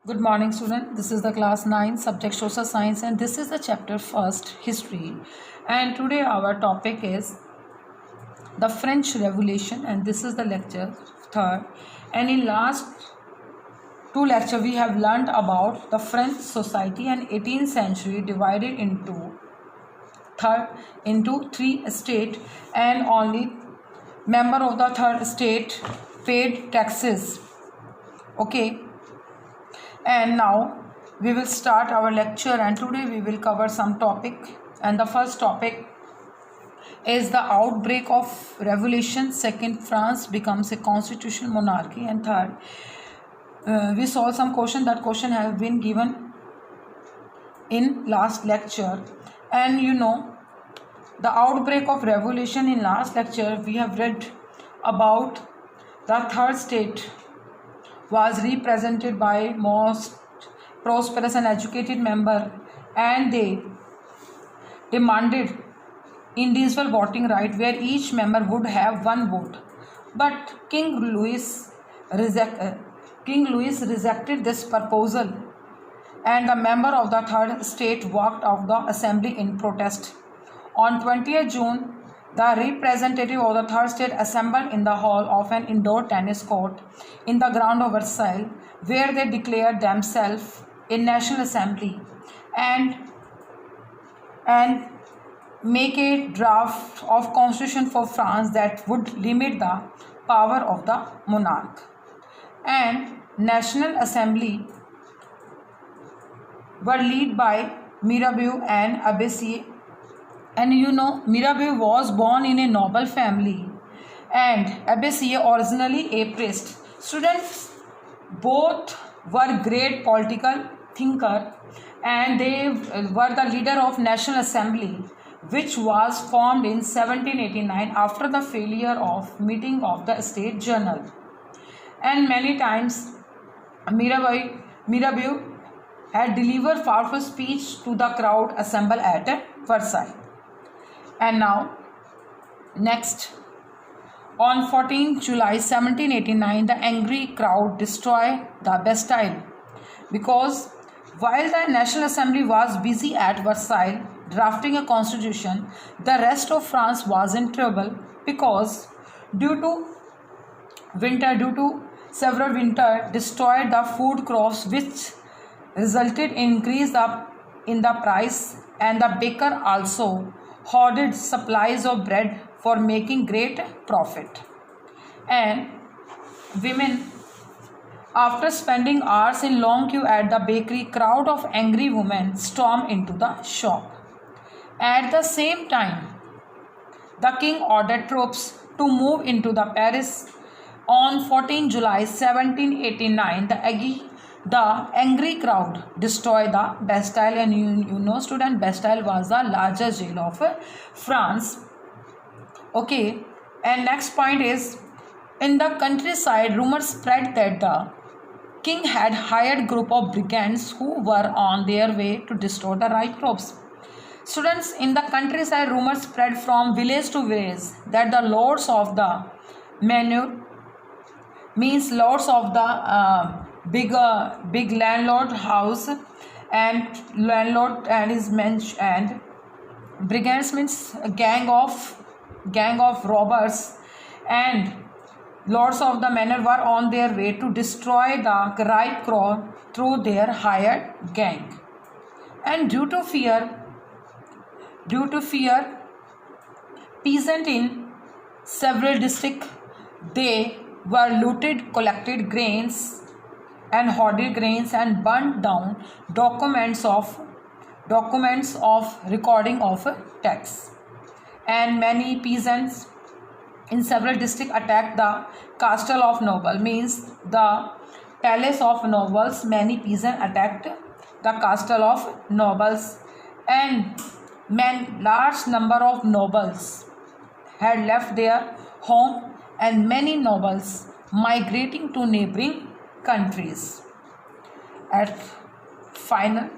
Good morning, student. This is the class 9 subject social science, and this is the chapter first history. And today our topic is the French Revolution, and this is the lecture third. And in last two lecture we have learned about the French society and 18th century divided into three states, and only member of the third state paid taxes. Okay. And now we will start our lecture, and today we will cover some topic, and the first topic is the outbreak of revolution. Second, France becomes a constitutional monarchy, and third, we saw some question. That question have been given in last lecture, and the outbreak of revolution. In last lecture we have read about the third state was represented by most prosperous and educated member, and they demanded individual voting right where each member would have one vote. But King Louis rejected this proposal, and the member of the third state walked out of the assembly in protest. On 20th June, the representative of the third state assembled in the hall of an indoor tennis court in the ground of Versailles, where they declared themselves a national assembly and make a draft of constitution for France that would limit the power of the monarch. And National Assembly were led by Mirabeau and Abbessier. And Mirabeau was born in a noble family, and Abbessier originally a priest. Students, both were great political thinker, and they were the leader of National Assembly, which was formed in 1789 after the failure of meeting of the State Journal. And many times Mirabeau had delivered powerful speech to the crowd assembled at Versailles. And now, next, on 14 July 1789, the angry crowd destroyed the Bastille, because while the National Assembly was busy at Versailles drafting a constitution, the rest of France was in trouble, because due to several winter destroyed the food crops, which resulted in increase in the price, and the baker also hoarded supplies of bread for making great profit. And women, after spending hours in long queue at the bakery, crowd of angry women stormed into the shop. At the same time, the king ordered troops to move into the Paris. On 14 July 1789, the angry crowd destroyed the Bastille, and student, Bastille was the largest jail of France. Okay, and next point is, in the countryside, rumors spread that the king had hired group of brigands who were on their way to destroy the ripe crops. Students, in the countryside, rumors spread from village to village that the lords of the manor, means lords of the big landlord house, and landlord and his men, and brigands means a gang of robbers, and lords of the manor were on their way to destroy the ripe crop through their hired gang. And due to fear peasant in several districts, they were looted, collected grains and hoarded grains, and burnt down documents of recording of tax. And many peasants in several districts attacked the castle of noble, means the palace of nobles. Many peasants attacked the castle of nobles, and large number of nobles had left their home, and many nobles migrating to neighboring countries. At final,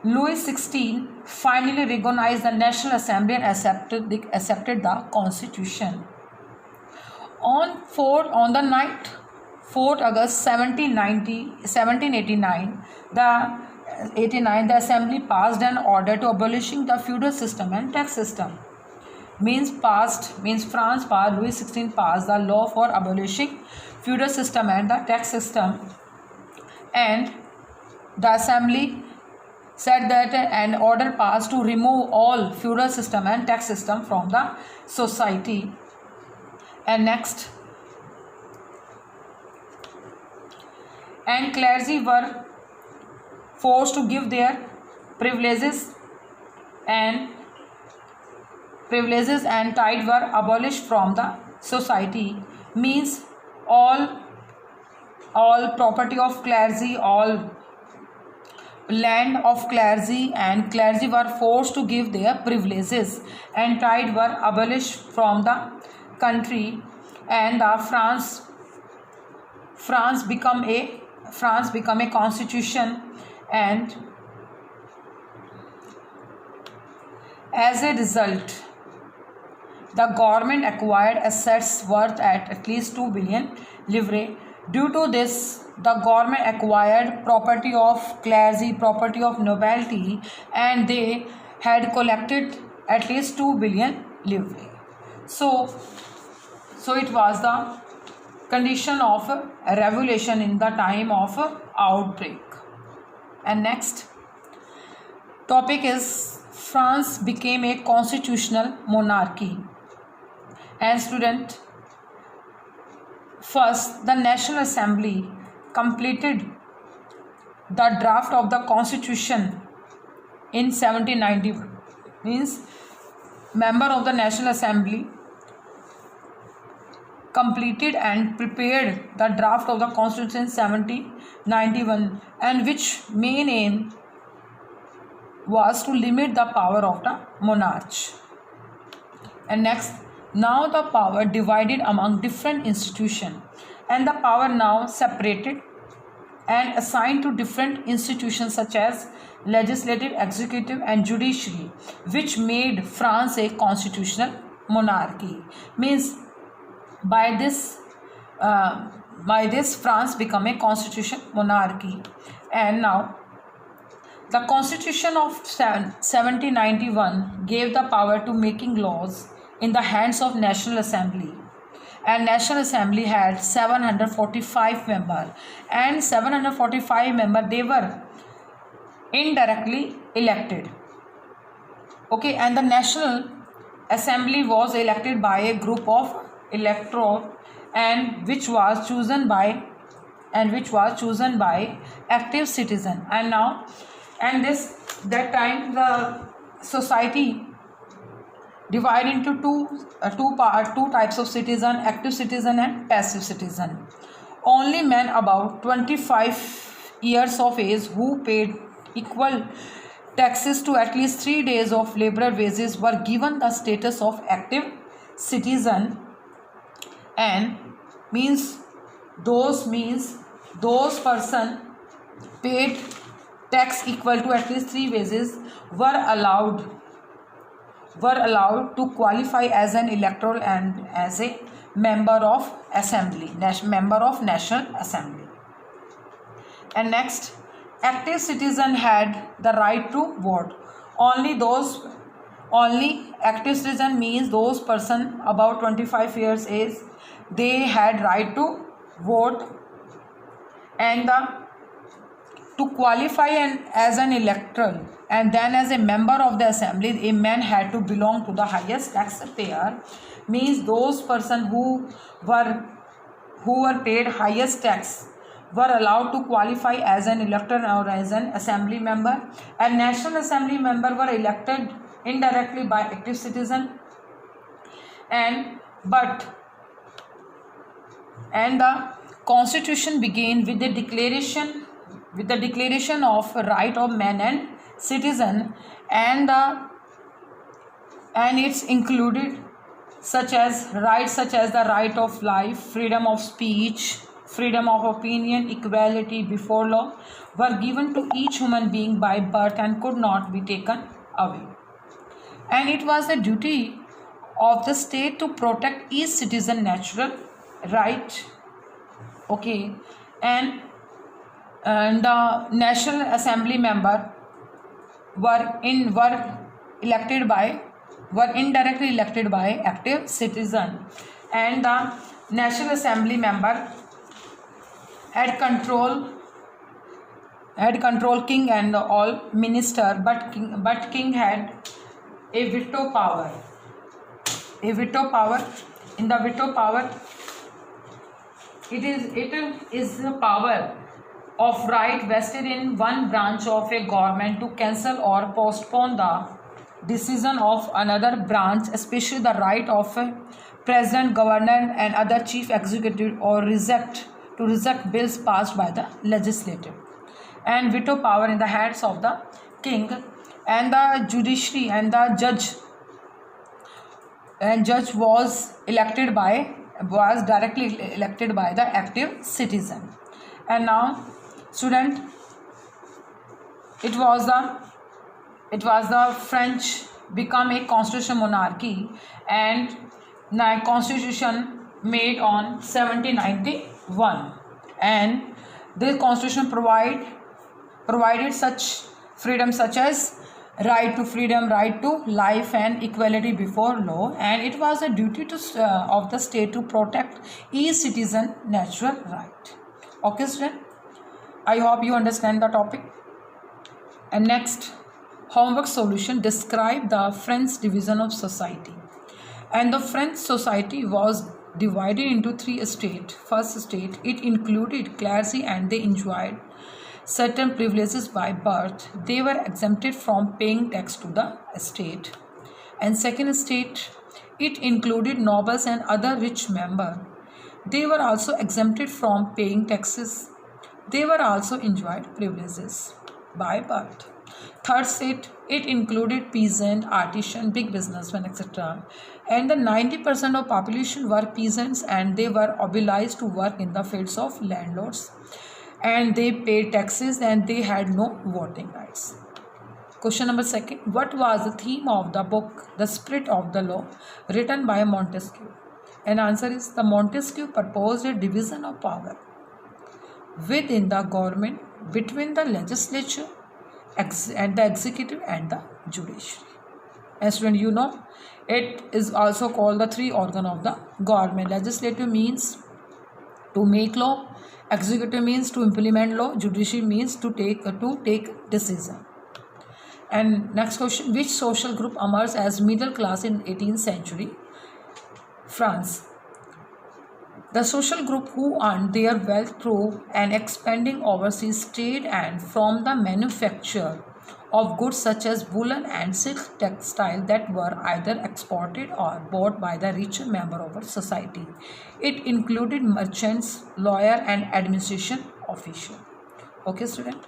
Louis XVI finally recognized the National Assembly and accepted the constitution. On the night 4th August 1789, the Assembly passed an order to abolishing the feudal system and tax system. Means France passed, Louis XVI passed the law for abolishing feudal system and the tax system, and the Assembly said that an order passed to remove all feudal system and tax system from the society. And next, and clergy were forced to give their privileges and tithe were abolished from the society. Means all property of clergy, all land of clergy and clergy were forced to give their privileges and tithe were abolished from the country, and France become a constitution, and as a result the government acquired assets worth at least 2 billion livres. Due to this, the government acquired property of clergy, property of nobility, and they had collected at least 2 billion livres. So it was the condition of a revolution in the time of outbreak. And next topic is France became a constitutional monarchy. And student, first the National Assembly completed the draft of the constitution in 1791. Means member of the National Assembly completed and prepared the draft of the constitution in 1791, and which main aim was to limit the power of the monarch. And next, now the power divided among different institutions, and the power now separated and assigned to different institutions such as legislative, executive and judiciary, which made France a constitutional monarchy. Means by this France became a constitutional monarchy. And now the Constitution of 1791 gave the power to making laws in the hands of National Assembly, and National Assembly had 745 members, and 745 members they were indirectly elected. Okay, and the National Assembly was elected by a group of electorate, and which was chosen by active citizen. And now, and that time the society divided into two types of citizen: active citizen and passive citizen. Only men about 25 years of age who paid equal taxes to at least 3 days of labor wages were given the status of active citizen, and those person paid tax equal to at least 3 wages were allowed to qualify as an electoral and as a member of National Assembly. And next, active citizen had the right to vote. Only active citizen means those person about 25 years age, they had right to vote, and to qualify as an electoral and then as a member of the assembly, a man had to belong to the highest taxpayer. Means those person who were paid highest tax were allowed to qualify as an elector or as an assembly member, and National Assembly member were elected indirectly by active citizen, and the constitution began with the declaration of right of man and citizen, and it's included such as the right of life, freedom of speech, freedom of opinion, equality before law were given to each human being by birth and could not be taken away. And it was the duty of the state to protect each citizen's natural right Okay, and the National Assembly member were elected by were indirectly elected by active citizen, and the National Assembly member had control king and all minister, but king had a veto power. A veto power. In the veto power, it is the power of right vested in one branch of a government to cancel or postpone the decision of another branch, especially the right of a president, governor, and other chief executive or reject bills passed by the legislative, and veto power in the hands of the king, and the judiciary and the judge was directly elected by the active citizen. And now, student, it was the French become a constitutional monarchy, and the constitution made on 1791, and this constitution provided such freedom such as right to freedom, right to life, and equality before law, and it was a duty of the state to protect each citizen natural right. Okay, student, I hope you understand the topic. And next, homework solution: describe the French division of society. And the French society was divided into three states. First state, it included clergy, and they enjoyed certain privileges by birth. They were exempted from paying tax to the state. And second state, it included nobles and other rich members. They were also exempted from paying taxes. They were also enjoyed privileges by birth. Third state, it included peasant, artisan, big businessmen, etc. And the 90% of population were peasants, and they were obliged to work in the fields of landlords, and they paid taxes, and they had no voting rights. Question number second, what was the theme of the book The Spirit of the Law, written by Montesquieu? And answer is, the Montesquieu proposed a division of power within the government between the legislature and the executive and the judiciary. As when you know, it is also called the three organ of the government. Legislative means to make law, executive means to implement law, judiciary means to take decision. And next question, which social group emerged as middle class in 18th century France? The social group who earned their wealth through an expanding overseas trade and from the manufacture of goods such as woolen and silk textile that were either exported or bought by the richer member of our society. It included merchants, lawyer, and administration official. Okay, student.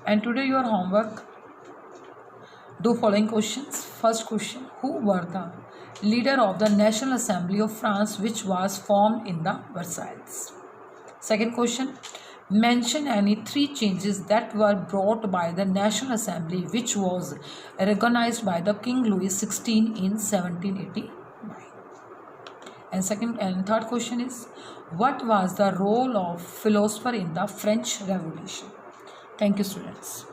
And today your homework, do following questions. First question, who were the leader of the National Assembly of France, which was formed in the Versailles? Second question, mention any three changes that were brought by the National Assembly which was recognized by the King Louis XVI in 1789. And third question is, what was the role of philosopher in the French Revolution? Thank you, students.